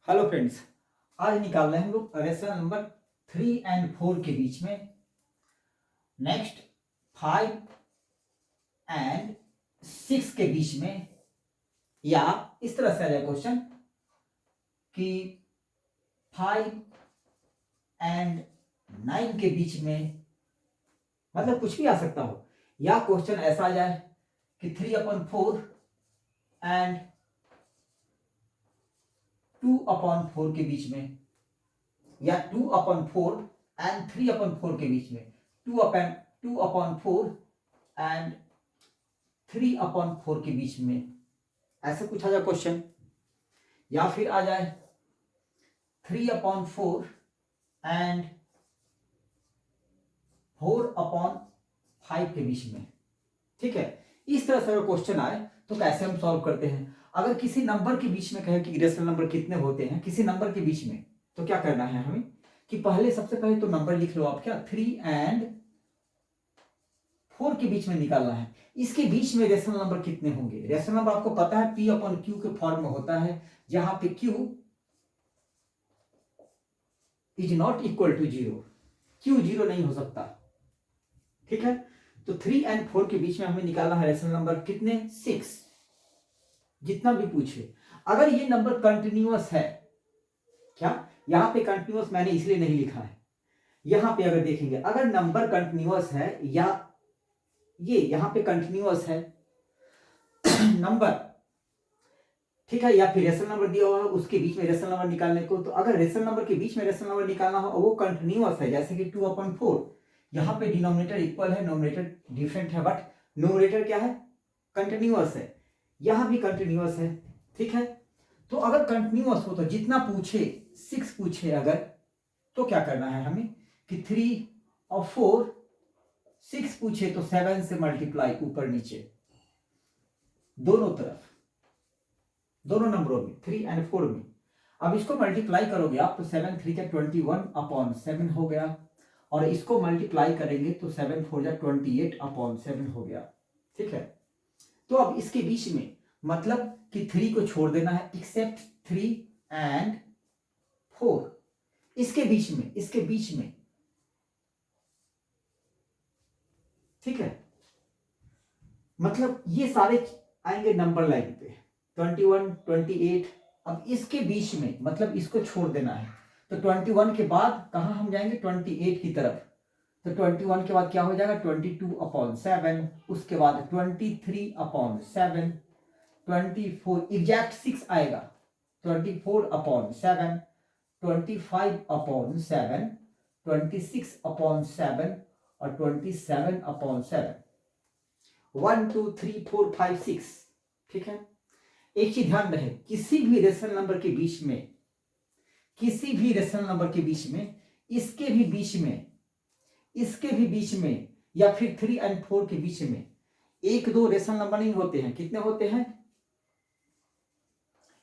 Hello friends, आज निकाल रहे हैं हम लोग रेशनल नंबर 3 और 4 के बीच में नेक्स्ट 5 और 6 के बीच में, या इस तरह से आ जाए क्वेश्चन कि 5 और 9 के बीच में, मतलब कुछ भी आ सकता हो। या क्वेश्चन ऐसा आ जाए कि 3/4 एंड 2/4 के बीच में, या 2/4 एंड 3/4 के बीच में, 2/4 एंड 3/4 के बीच में, ऐसा कुछ आ जाए क्वेश्चन। या फिर आ जाए 3/4 एंड 4/5 के बीच में। ठीक है, इस तरह से अगर क्वेश्चन आए तो कैसे हम सॉल्व करते हैं। अगर किसी नंबर के बीच में कहे कि रेशनल नंबर कितने होते हैं किसी नंबर के बीच में, तो क्या करना है हमें कि सबसे पहले तो नंबर लिख लो आप, क्या 3 और 4 के बीच में निकालना है। इसके बीच में रेशनल नंबर कितने होंगे। रेशनल नंबर आपको पता है P/Q के फॉर्म में होता है, जहां पे Q is not equal to 0। Q 0 नहीं हो सकता। ठीक है, तो 3 और 4 के बीच में हमें निकालना है रेशनल नंबर कितने, 6। जितना भी पूछे, अगर ये नंबर कंटिन्यूअस है, क्या यहां पे कंटिन्यूअस मैंने इसलिए नहीं लिखा है, यहां पे अगर देखेंगे अगर नंबर कंटिन्यूअस है, या ये यहां पे कंटिन्यूअस है नंबर, ठीक है, या फिर रेशनल नंबर दिया हुआ है उसके बीच में रेशनल नंबर निकालने को, तो अगर रेशनल नंबर के बीच में रेशनल नंबर निकालना हो और वो कंटिन्यूअस है, जैसे कि 2/4, यहां पे डिनोमिनेटर इक्वल है, नोमिनेटर डिफरेंट है, बट नोमिनेटर क्या है, कंटिन्यूअस है, यहां भी कंटिन्यूअस है। ठीक है, तो अगर कंटिन्यूअस हो तो जितना पूछे 6 पूछे अगर, तो क्या करना है हमें कि 3 और 4, 6 पूछे तो 7 से मल्टीप्लाई ऊपर नीचे दोनों तरफ, दोनों नंबरों में 3 और 4 में। अब इसको मल्टीप्लाई करोगे आप तो 7 3 जा 21/7 हो गया, और इसको मल्टीप्लाई करेंगे तो 7 4 जा 28/7 हो गया। ठीक है, तो अब इसके बीच में मतलब कि 3 को छोड़ देना है, एक्सेप्ट 3 और 4। इसके बीच में ठीक है, मतलब ये सारे आएंगे नंबर लाइन पे 21 28। अब इसके बीच में मतलब इसको छोड़ देना है, तो 21 के बाद कहां हम जाएंगे, 28 की तरफ। तो 21 के बाद क्या हो जाएगा, 22/7, उसके बाद 23/7, 24 एग्जैक्ट 6 आएगा, 24/7, 25/7, 26/7 और 27/7। 1 2 3 4 5 6। ठीक है, एक चीज ध्यान रहे, किसी भी रेशनल नंबर के बीच में, इसके भी बीच में, या फिर 3 और 4 के बीच में, एक दो रेशनल नंबर नहीं होते हैं। कितने होते हैं,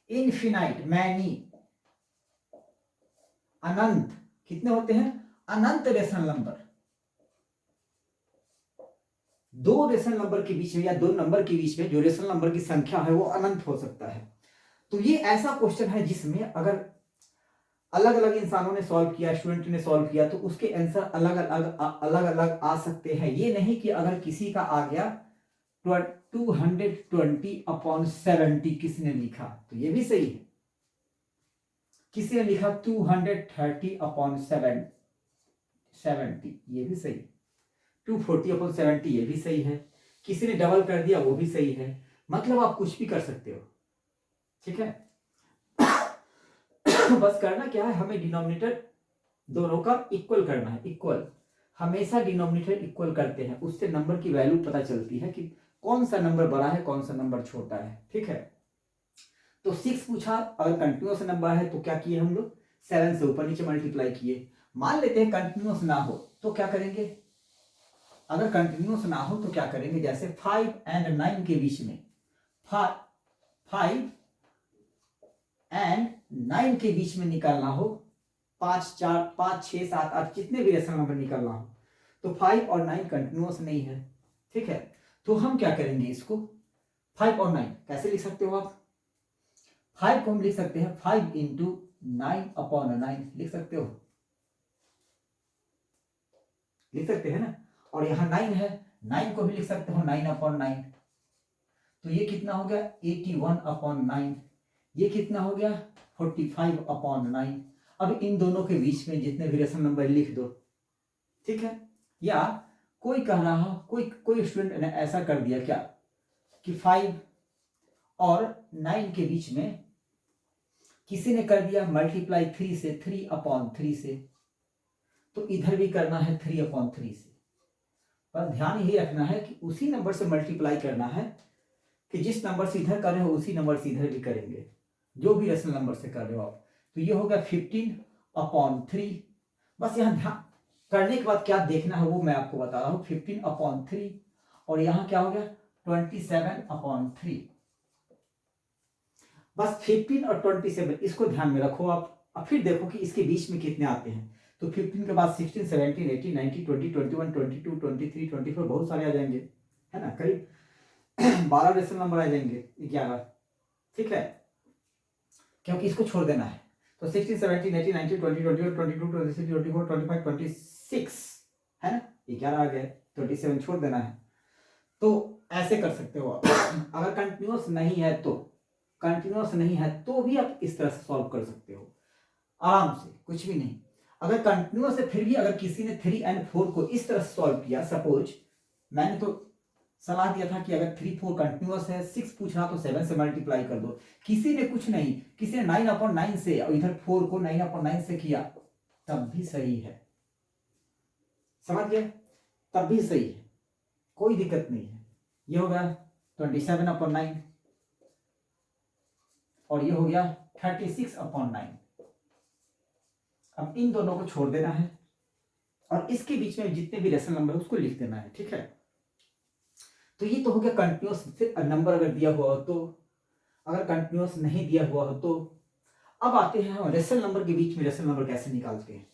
इनफिनाइट, मैनी, अनंत। कितने होते हैं, अनंत रेशनल नंबर। दो रेशनल नंबर के बीच में या दो नंबर के बीच में जो रेशनल नंबर की संख्या है वो अनंत हो सकता है। तो ये ऐसा क्वेश्चन है जिसमें अगर अलग अलग इंसानों ने सॉल्व किया, स्टूडेंट ने सॉल्व किया, तो उसके आंसर अलग अलग आ सकते हैं। ये नहीं कि अगर किसी का आ गया 220/70 किसी ने लिखा तो ये भी सही है, किसी ने लिखा 230/70 ये भी सही, 240/70 ये भी सही है, किसी ने डबल कर दिया वो भी सही है। मतलब आप कुछ भी कर सकते हो। ठीक है बस करना क्या है, हमें डिनोमिनेटर दोनों का इक्वल करना है। इक्वल हमेशा डिनोमिनेटर इक्वल करते हैं, उससे नंबर की वैल्यू पता चलती है कि कौन सा नंबर बड़ा है कौन सा नंबर छोटा है। ठीक है, तो 6 पूछा, अगर कंटिन्यूअस नंबर है तो क्या किए हम लोग, 7 से ऊपर नीचे मल्टीप्लाई किए। मान लेते हैं कंटिन्यूअस ना हो तो क्या करेंगे, अगर कंटिन्यूअस ना हो तो क्या करेंगे, जैसे 5 और 9 के बीच में, 5 और 9 के बीच में निकालना हो, 5 4 5 6 7 8 जितने भी रेशनल नंबर निकालना हो, तो 5 और 9 कंटिन्यूअस नहीं है। ठीक है, तो हम क्या करेंगे, इसको 5 और 9 कैसे लिख सकते हो आप, 5 को हम लिख सकते हैं 5 × 9/9 लिख सकते हो, लिख सकते हैं ना। और यहाँ 9 है, 9 को भी लिख सकते हो 9/9। तो ये कितना हो गया 81/9। ये कितना हो गया 45/9। अब इन दोनों के बीच में जितने भी रेशनल नंबर लिख दो, ठीक है। या कोई कह रहा हो, कोई स्टूडेंट ने ऐसा कर दिया क्या कि 5 और 9 के बीच में किसी ने कर दिया मल्टीप्लाई 3 से, 3/3 से, तो इधर भी करना है 3/3 से। पर ध्यान यही रखना है कि उसी नंबर से मल्टीप्लाई करना है, कि जिस नंबर से इधर कर रहे हो उसी नंबर से इधर भी करेंगे, जो भी रेशनल नंबर से कर रहे हो आप। तो ये हो गया 15/3। बस यहाँ ध्यान करने के बाद क्या देखना है वो मैं आपको बता रहा हूँ। 15/3 और यहाँ क्या हो गया 27/3। बस 15 और 27 इसको ध्यान में रखो आप। अब फिर देखो कि इसके बीच में कितने आते हैं। तो 15 के बाद 16, 17, 18, 19, 20, 21, 22, 23, 24 बहुत सारे आ जाएंगे, है ना। करीब 12 रेशनल नंबर आ जाएंगे, 11, ठीक है, क्योंकि इसको छोड़ देना है। तो 16, 17, 18, 19, 20, 21, 22, 23, 24, 25, 26 है ना, 11 आ गए, 27 छोड़ देना है। तो ऐसे कर सकते हो आप। अगर कंटिन्यूअस नहीं है तो, कंटिन्यूअस नहीं है तो भी आप इस तरह से सॉल्व कर सकते हो आराम से, कुछ भी नहीं। अगर कंटिन्यूअस है फिर भी अगर किसी ने 3 और 4 को इस तरह से सॉल्व किया, सपोज मैंने तो सलाह दिया था कि अगर 3, 4 कंटिन्यूअस है, 6 पूछ रहा तो 7 से मल्टीप्लाई कर दो। किसी ने कुछ नहीं, किसी ने 9/9 से और इधर 4 को 9/9 से किया, तब भी सही है, समझ गए, तब भी सही है, कोई दिक्कत नहीं है। ये हो गया 27/9 और ये हो गया 36/9। अब इन दोनों को छोड़ देना है और इसके बीच में जितने भी रेशनल नंबर है उसको लिख देना है, ठीक है। तो ये तो हो गया कंटिन्यूअस। फिर नंबर अगर दिया हुआ हो तो, अगर कंटिन्यूअस नहीं दिया हुआ हो तो। अब आते हैं हम रेशनल नंबर के बीच में रेशनल नंबर कैसे निकालते हैं।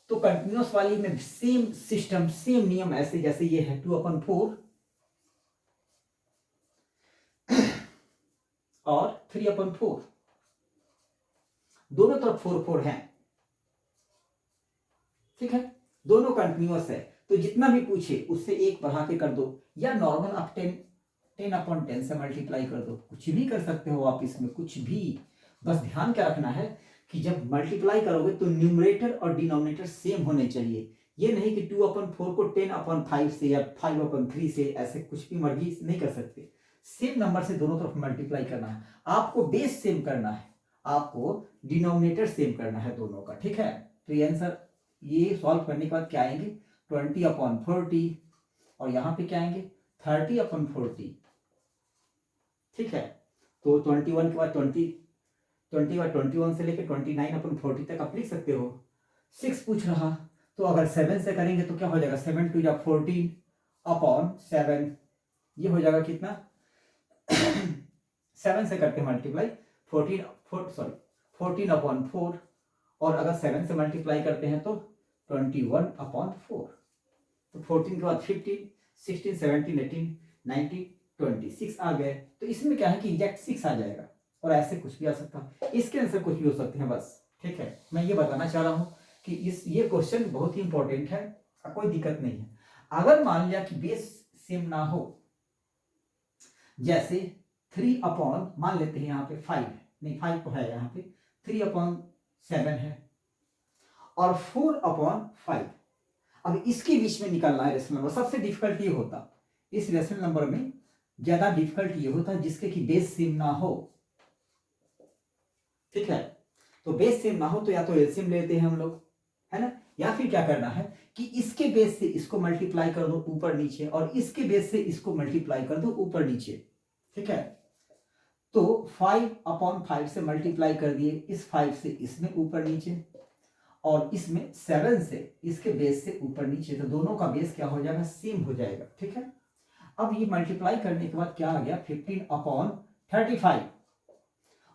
तो कंटिन्यूअस वाली में सेम सिस्टम, सेम नियम, ऐसे जैसे ये है 2/4 और 3/4, दोनों तरफ 4 है, ठीक है, दोनों कंटिन्यूअस है। तो जितना भी पूछे उससे 1 बढ़ा के कर दो, या नॉर्मल आप 10/10 से मल्टीप्लाई कर दो, कुछ भी कर सकते हो आप इसमें, कुछ भी। बस ध्यान क्या रखना है कि जब मल्टीप्लाई करोगे तो न्यूमरेटर और डिनोमिनेटर सेम होने चाहिए। ये नहीं कि 2/4 को 10/5 से या 5/3 से, ऐसे कुछ भी मर्जी नहीं कर सकते। सेम नंबर से दोनों तरफ मल्टीप्लाई करना है, आपको बेस सेम करना है, आपको डिनोमिनेटर सेम करना है दोनों का, ठीक है। तो ये आंसर, ये सॉल्व करने के बाद क्या आएंगे 20/40 और यहाँ पे क्या आएंगे 30/40, ठीक है। तो 21 के बाद 20/21 से लेकर 29/40 तक आप लिख सकते हो। 6 पूछ रहा तो अगर 7 से करेंगे तो क्या हो जाएगा 7 2 14/7, ये हो जाएगा कितना 7 से करके मल्टीप्लाई 14/4 और अगर 7 से मल्टीप्लाई करते हैं तो 21/4। तो 14 के बाद 15, 16, 17, 18, 19, 20, 6 आ गए। तो इसमें क्या है कि एग्जैक्ट 6 आ जाएगा और ऐसे कुछ भी आ सकता है, इसके आंसर कुछ भी हो सकते हैं, बस, ठीक है। मैं ये बताना चाह रहा हूँ कि ये क्वेश्चन बहुत ही इंपॉर्टेंट है, कोई दिक्कत नहीं है। अगर मान लिया कि बेस सेम ना हो, जैसे 3 मान लेते हैं यहाँ पे 5 नहीं, 5 तो है, यहाँ पे 3/7 है और 4/5। अब इसके बीच में निकालना है रेशनल नंबर। सबसे डिफिकल्ट ये होता, इस रेशनल नंबर में ज्यादा डिफिकल्ट ये होता जिसके कि बेस सेम ना हो, ठीक है। तो बेस सेम ना हो तो या तो एलसीएम लेते हैं हम लोग, है ना, या फिर क्या करना है कि इसके बेस से इसको मल्टीप्लाई कर दो ऊपर नीचे और इसके बेस से इसको मल्टीप्लाई कर दो ऊपर नीचे, ठीक है। तो 5/5 से मल्टीप्लाई कर दिए, इस 5 से इसमें ऊपर नीचे और इसमें 7 से इसके बेस से ऊपर नीचे, तो दोनों का बेस क्या हो जाएगा सेम हो जाएगा, ठीक है। अब ये मल्टीप्लाई करने के बाद क्या आ गया 15/35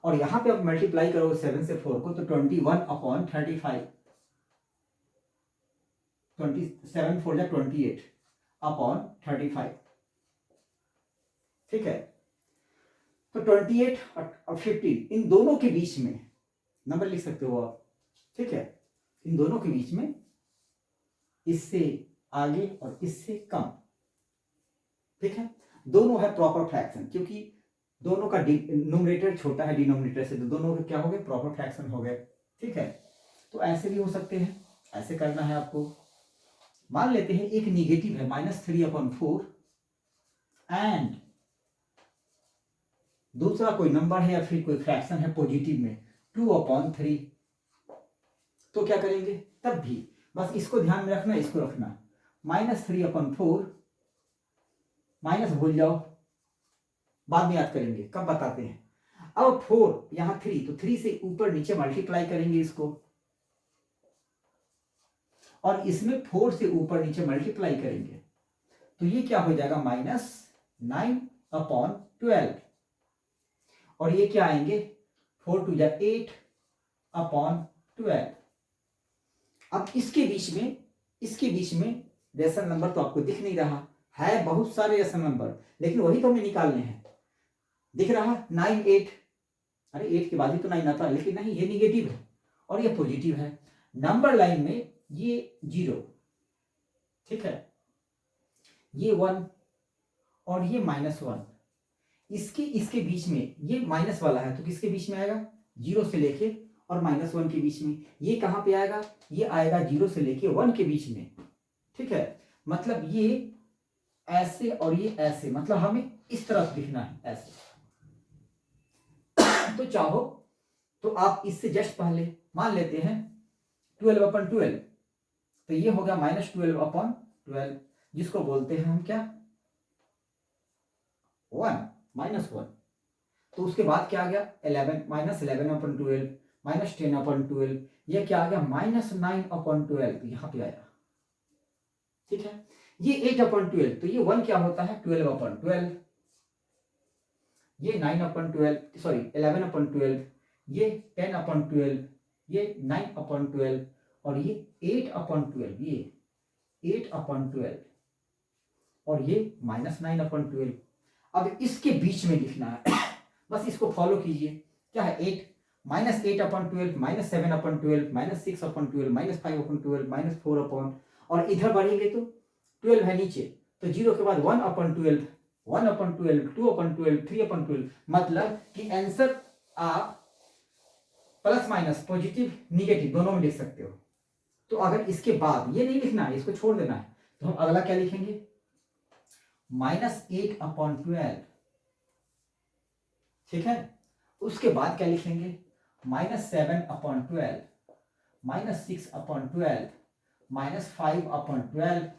और यहां पे अब मल्टीप्लाई करो 7 से 4 को तो 21/35, 27 4 जा 28/35, ठीक है। तो 28 और 15 इन दोनों के बीच में नंबर लिख सकते हो आप, ठीक है। इन दोनों के बीच में इससे आगे और इससे कम, ठीक है। दोनों है प्रॉपर फ्रैक्शन, क्योंकि दोनों का न्यूमरेटर छोटा है डिनोमिनेटर से, तो दोनों के क्या हो गए, प्रॉपर फ्रैक्शन हो गए, ठीक है। तो ऐसे भी हो सकते हैं, ऐसे करना है आपको। मान लेते हैं एक निगेटिव है -3/4 एंड दूसरा कोई नंबर है या फिर कोई फ्रैक्शन है पॉजिटिव में 2/3, तो क्या करेंगे तब भी, बस इसको ध्यान में रखना, इसको रखना, -3/4 माइनस भूल जाओ, बाद में याद करेंगे, कब बताते हैं। अब 4 यहां 3, तो 3 से ऊपर नीचे मल्टीप्लाई करेंगे इसको, और इसमें 4 से ऊपर नीचे मल्टीप्लाई करेंगे, तो ये क्या हो जाएगा -9/12, और ये क्या आएंगे 4 2 जा 8/12। अब इसके बीच में रेशनल नंबर तो आपको दिख नहीं रहा है, बहुत सारे रेशनल नंबर, लेकिन वही तो हमें निकालने हैं। दिख रहा 9 8, अरे 8 के बाद ही तो 9 आता है, लेकिन नहीं, ये निगेटिव है और ये पॉजिटिव है। नंबर लाइन में ये 0, ठीक है, ये 1 और ये -1, इसके बीच में ये माइनस वाला है, तो किसके बीच में आएगा, 0 से लेके और -1 के बीच में। ये कहां पे आएगा, ये आएगा 0 से लेके 1 के बीच में, ठीक है। मतलब ये ऐसे और ये ऐसे, मतलब हमें इस तरफ दिखना है ऐसे। तो चाहो तो आप इससे जस्ट पहले मान लेते हैं 12/12, तो ये हो गया -12/12, जिसको बोलते हैं हम क्या, 1 -1। तो उसके बाद क्या आ गया 11 -11/12 -10/12, ये क्या आ गया -9/12, तो यहां पे आया, ठीक है। ये 8/12, तो ये 1 क्या होता है 12/12, ये 9/12, सॉरी 11/12, ये 10/12, ये 9/12, और ये 8/12, ये 8/12, और ये -9/12। अब इसके बीच में लिखना है बस इसको फॉलो कीजिए, क्या है 8 -8/12 -7/12 -6/12 -5/12 -4, और इधर बढ़ेंगे तो 12 है नीचे, तो 0 के बाद 1/12 1/12 2/12 3/12, मतलब कि आंसर आप प्लस माइनस पॉजिटिव निगेटिव दोनों में लिख सकते हो। तो अगर इसके बाद ये नहीं लिखना है, इसको छोड़ देना है, तो हम अगला क्या लिखेंगे -8/12, ठीक है। उसके बाद क्या लिखेंगे -7/12 -6/12 -5/12 -4/12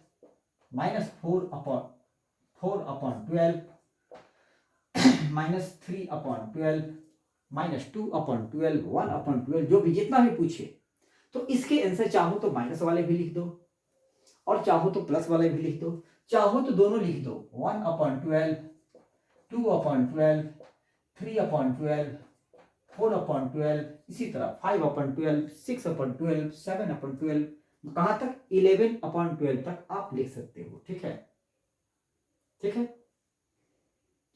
-3/12 -2/12 1/12, जो भी जितना भी पूछे। तो इसके आंसर चाहो तो माइनस वाले भी लिख दो, और चाहो तो प्लस वाले भी लिख दो, चाहो तो दोनों लिख दो, 1/12 2/12 3/12 4/12, इसी तरह 5/12 6/12 7/12, कहां तक 11/12 तक आप लिख सकते हो, ठीक है, ठीक है।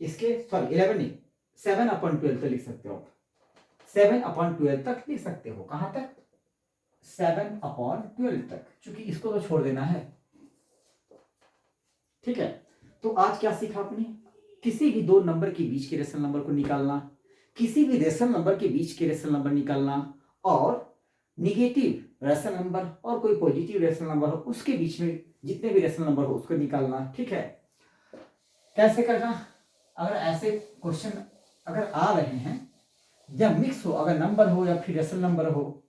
इसके सॉरी 11 नहीं 7/12 तक लिख सकते हो आप, 7/12 तक लिख सकते हो, कहां तक 7/12 तक, क्योंकि इसको तो छोड़ देना है, ठीक है। तो आज क्या सीखा आपने, किसी भी दो नंबर के बीच के रेशनल नंबर को निकालना, किसी भी रेशनल नंबर के बीच के रेशनल नंबर निकालना, और निगेटिव रेशनल नंबर और कोई पॉजिटिव रेशनल नंबर हो उसके बीच में जितने भी रेशनल नंबर हो उसको निकालना, ठीक है। कैसे करना, अगर ऐसे क्वेश्चन अगर आ रहे हैं, जब मिक्स हो, अगर नंबर हो या फिर रेशनल नंबर हो,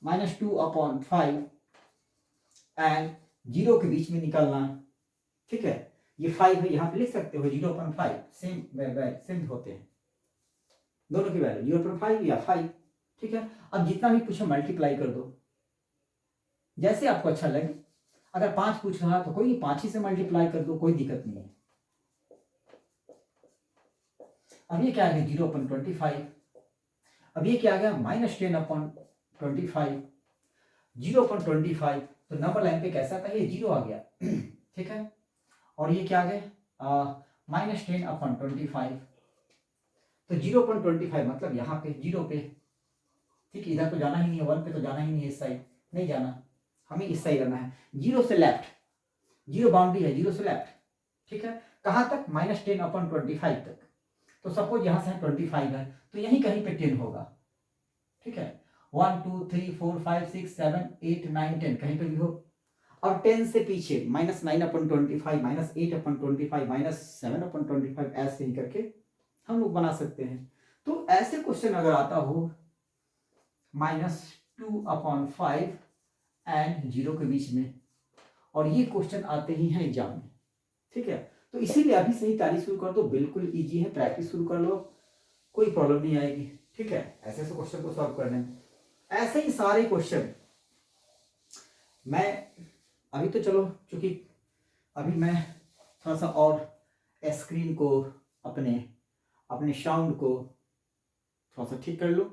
-2/5 एंड 0 के बीच में निकालना, ठीक है। ये 5 है, यहां पे लिख सकते हो 0/5, सेम होते हैं दोनों की वैल्यू 0/5 या 5, ठीक है। अब जितना भी पूछो मल्टीप्लाई कर दो, जैसे आपको अच्छा लगे। अगर 5 पूछ रहा तो कोई 5 ही से मल्टीप्लाई कर दो, कोई दिक्कत नहीं है। अब ये क्या आ गया 0/25, अब ये क्या आ गया -10/25, 0/25, तो नंबर लाइन पे कैसा था, ये 0 आ गया ठीक है। और ये क्या आ गया -10/25, तो 0/25 मतलब यहाँ पे 0 पे ठीक है, इधर तो जाना ही नहीं है, 1 पे तो जाना ही नहीं है, इस साइड नहीं जाना, हमें इस साइड रहना है, 0 से लेफ्ट, 0 बाउंड्री है, 0 से लेफ्ट, ठीक है, कहाँ तक, -10/25 तक। तो सपोज यहाँ से 25 है तो यहीं कहीं पे 10 होगा, ठीक है, 1 2 3 4 5 6 7 8 9 10 कहीं पे भी हो। अब 10 से पीछे -9/25 -8/25 -7/25 ऐसे ही करके हम लोग बना सकते हैं। तो ऐसे क्वेश्चन अगर आता हो -2/5 एंड 0 के बीच में, और ये क्वेश्चन आते ही हैं एग्जाम में, ठीक है, तो इसीलिए अभी से ही तैयारी शुरू कर दो, बिल्कुल इजी है, प्रैक्टिस शुरू कर लो, कोई प्रॉब्लम नहीं आएगी, ठीक है, ऐसे ऐसे क्वेश्चन को सॉल्व करने में। ऐसे ही सारे क्वेश्चन मैं अभी तो चलो, चूंकि अभी मैं थोड़ा सा और स्क्रीन को अपने अपने साउंड को थोड़ा सा ठीक कर लूँ,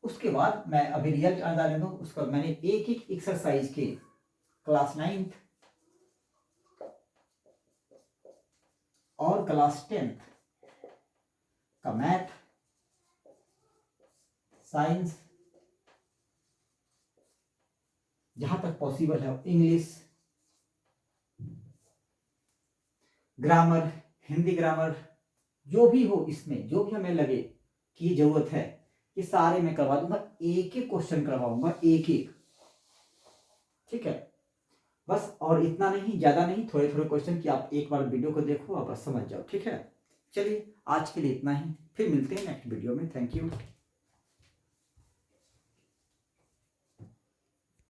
उसके बाद मैं अभी रिजल्ट आ जाने दो, उसका मैंने एक एक एक्सरसाइज के क्लास 9th और क्लास 10th का मैथ, साइंस, जहां तक पॉसिबल है इंग्लिश, ग्रामर, हिंदी ग्रामर, जो भी हो इसमें, जो भी हमें लगे कि ये जरूरत है, ये सारे मैं करवा दूंगा, एक एक क्वेश्चन करवाऊंगा, एक एक, ठीक है, बस। और इतना नहीं, ज्यादा नहीं, थोड़े थोड़े क्वेश्चन कि आप एक बार वीडियो को देखो और बस समझ जाओ, ठीक है। चलिए आज के लिए इतना ही, फिर मिलते हैं नेक्स्ट वीडियो में, थैंक यू।